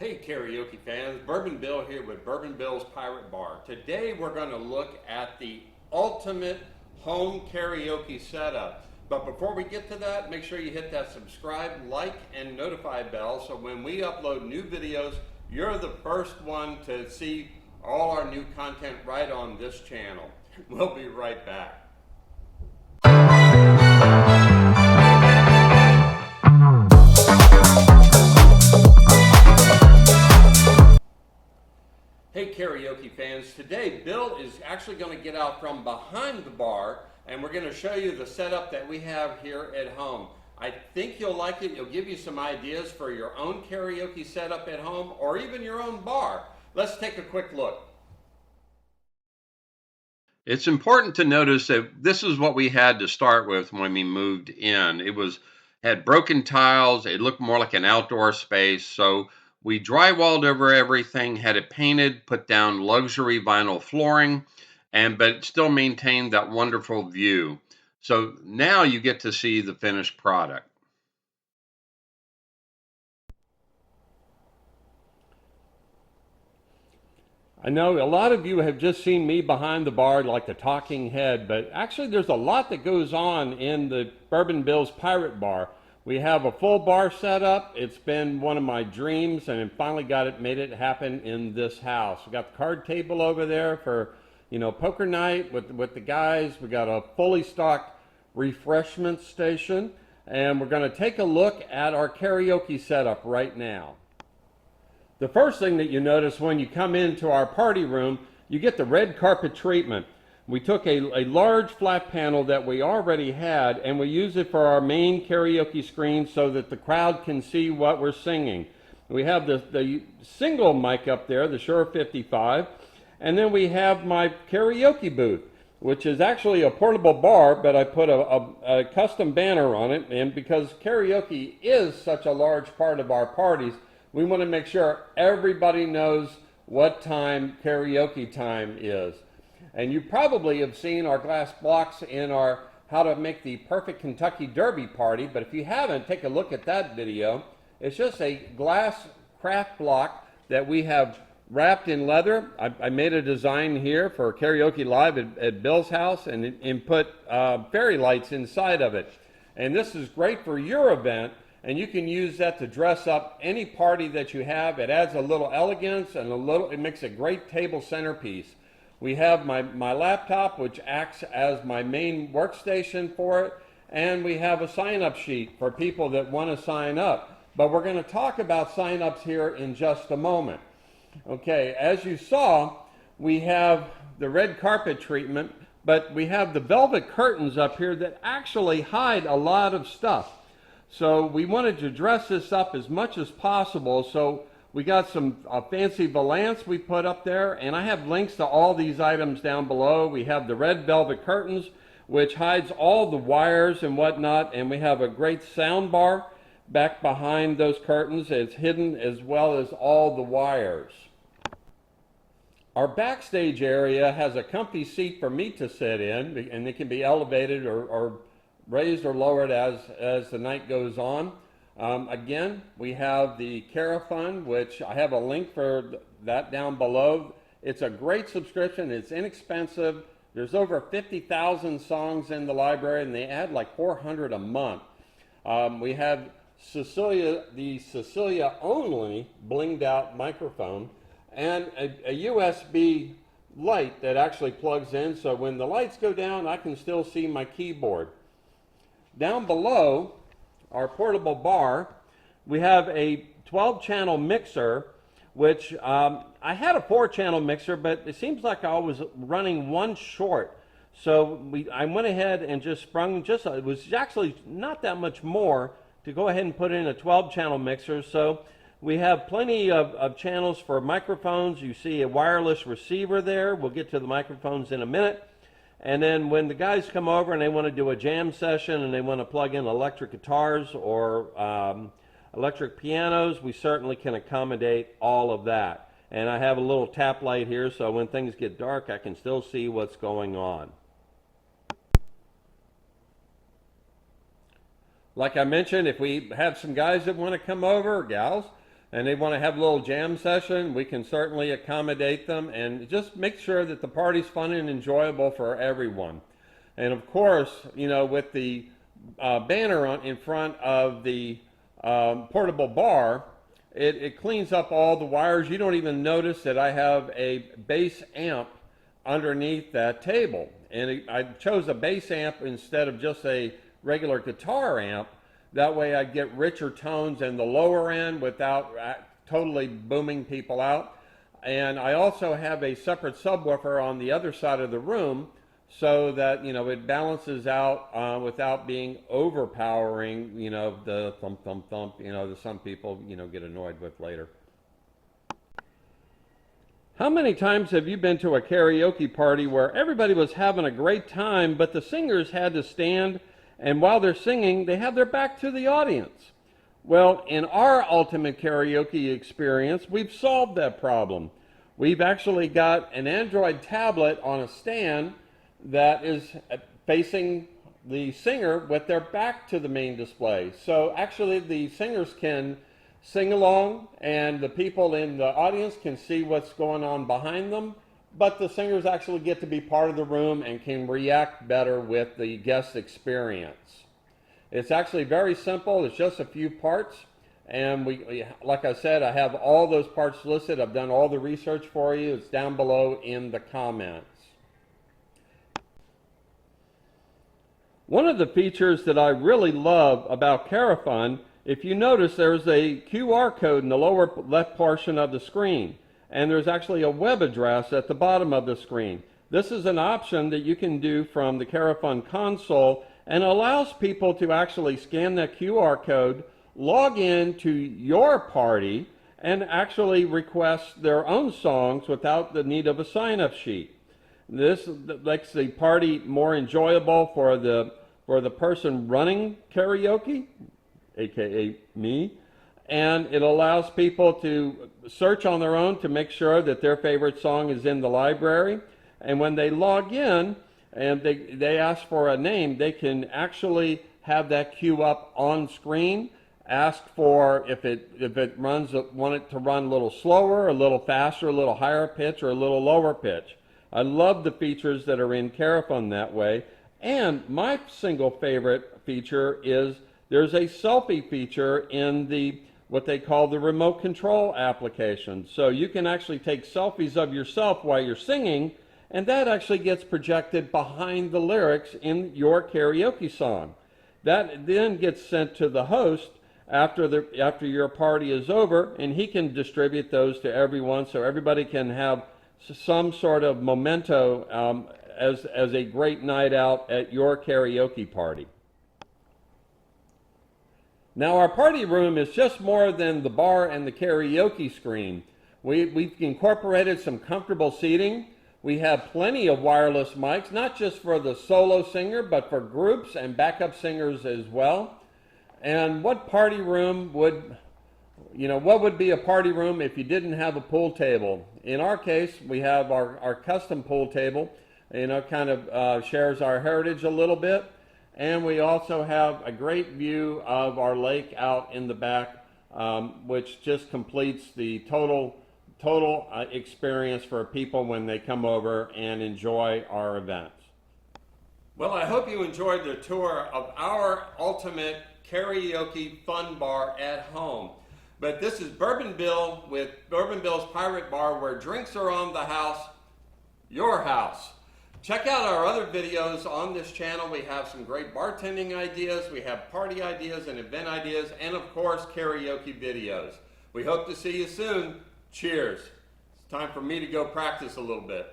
Hey karaoke fans, Bourbon Bill here with Bourbon Bill's Pirate Bar. Today we're going to look at the ultimate home karaoke setup. But before we get to that, make sure you hit that subscribe, like, and notify bell so when we upload new videos, you're the first one to see all our new content right on this channel. We'll be right back. Hey karaoke fans, today Bill is actually going to get out from behind the bar and we're going to show you the setup that we have here at home. I think you'll like it. It'll give you some ideas for your own karaoke setup at home or even your own bar. Let's take a quick look. It's important to notice that this is what we had to start with when we moved in. Had broken tiles. It looked more like an outdoor space. So we drywalled over everything, had it painted, put down luxury vinyl flooring, but it still maintained that wonderful view. So now you get to see the finished product. I know a lot of you have just seen me behind the bar like the talking head, but actually there's a lot that goes on in the Bourbon Bill's Pirate Bar. We have a full bar set up. It's been one of my dreams, and I finally made it happen in this house. We got the card table over there for, poker night with the guys. We got a fully stocked refreshment station, and we're going to take a look at our karaoke setup right now. The first thing that you notice when you come into our party room, you get the red carpet treatment. We took a large flat panel that we already had and we use it for our main karaoke screen so that the crowd can see what we're singing. We have the single mic up there, the Shure 55, and then we have my karaoke booth, which is actually a portable bar, but I put a custom banner on it, and because karaoke is such a large part of our parties, we want to make sure everybody knows what time karaoke time is. And you probably have seen our glass blocks in our How to Make the Perfect Kentucky Derby party, but if you haven't, take a look at that video. It's just a glass craft block that we have wrapped in leather. I made a design here for Karaoke Live at Bill's house and put fairy lights inside of it. And this is great for your event, and you can use that to dress up any party that you have. It adds a little elegance and it makes a great table centerpiece. We have my laptop, which acts as my main workstation for it, and we have a sign-up sheet for people that want to sign up. But we're going to talk about sign-ups here in just a moment. Okay, as you saw, we have the red carpet treatment, but we have the velvet curtains up here that actually hide a lot of stuff. So we wanted to dress this up as much as possible. So we got some fancy valance we put up there, and I have links to all these items down below. We have the red velvet curtains, which hides all the wires and whatnot, and we have a great sound bar back behind those curtains. It's hidden as well as all the wires. Our backstage area has a comfy seat for me to sit in, and it can be elevated or raised or lowered as the night goes on. Again, we have the Carafun, which I have a link for that down below. It's a great subscription. It's inexpensive. There's over 50,000 songs in the library, and they add like 400 a month. We have the Cecilia only blinged out microphone and a USB light that actually plugs in, so when the lights go down, I can still see my keyboard. Down below our portable bar, we have a 12-channel mixer, which I had a 4-channel mixer, but it seems like I was running one short. So I went ahead and just sprung, it was actually not that much more to go ahead and put in a 12-channel mixer. So we have plenty of channels for microphones. You see a wireless receiver there. We'll get to the microphones in a minute. And then when the guys come over and they want to do a jam session and they want to plug in electric guitars or electric pianos, we certainly can accommodate all of that. And I have a little tap light here, so when things get dark, I can still see what's going on. Like I mentioned, if we have some guys that want to come over, or gals, and they want to have a little jam session, we can certainly accommodate them and just make sure that the party's fun and enjoyable for everyone. And of course, you know, with the banner in front of the portable bar, it cleans up all the wires. You don't even notice that I have a bass amp underneath that table. And I chose a bass amp instead of just a regular guitar amp. That way I get richer tones in the lower end without totally booming people out. And I also have a separate subwoofer on the other side of the room so that, you know, it balances out without being overpowering, you know, the thump, thump, thump, you know, that some people, you know, get annoyed with later. How many times have you been to a karaoke party where everybody was having a great time, but the singers had to stand, and while they're singing, they have their back to the audience? Well, in our ultimate karaoke experience, we've solved that problem. We've actually got an Android tablet on a stand that is facing the singer with their back to the main display. So actually the singers can sing along and the people in the audience can see what's going on behind them, but the singers actually get to be part of the room and can react better with the guest experience. It's actually very simple. It's just a few parts, and like I said, I have all those parts listed. I've done all the research for you. It's down below in the comments. One of the features that I really love about Carafun, if you notice, there's a QR code in the lower left portion of the screen, and there's actually a web address at the bottom of the screen. This is an option that you can do from the Carafun console and allows people to actually scan that QR code, log in to your party, and actually request their own songs without the need of a sign-up sheet. This makes the party more enjoyable for the person running karaoke, aka me, and it allows people to search on their own to make sure that their favorite song is in the library. And when they log in and they ask for a name, they can actually have that queue up on screen, ask for if it runs, want it to run a little slower, a little faster, a little higher pitch, or a little lower pitch. I love the features that are in Carafun that way. And my single favorite feature is there's a selfie feature in what they call the remote control application. So you can actually take selfies of yourself while you're singing, and that actually gets projected behind the lyrics in your karaoke song. That then gets sent to the host after your party is over, and he can distribute those to everyone so everybody can have some sort of memento as a great night out at your karaoke party. Now our party room is just more than the bar and the karaoke screen. We've incorporated some comfortable seating. We have plenty of wireless mics, not just for the solo singer, but for groups and backup singers as well. And what party room would, what would be a party room if you didn't have a pool table? In our case, we have our custom pool table, kind of shares our heritage a little bit. And we also have a great view of our lake out in the back, which just completes the total experience for people when they come over and enjoy our events. Well, I hope you enjoyed the tour of our ultimate karaoke fun bar at home. But this is Bourbon Bill with Bourbon Bill's Pirate Bar, where drinks are on the house, your house. Check out our other videos on this channel. We have some great bartending ideas, we have party ideas and event ideas, and of course karaoke videos. We hope to see you soon. Cheers. It's time for me to go practice a little bit.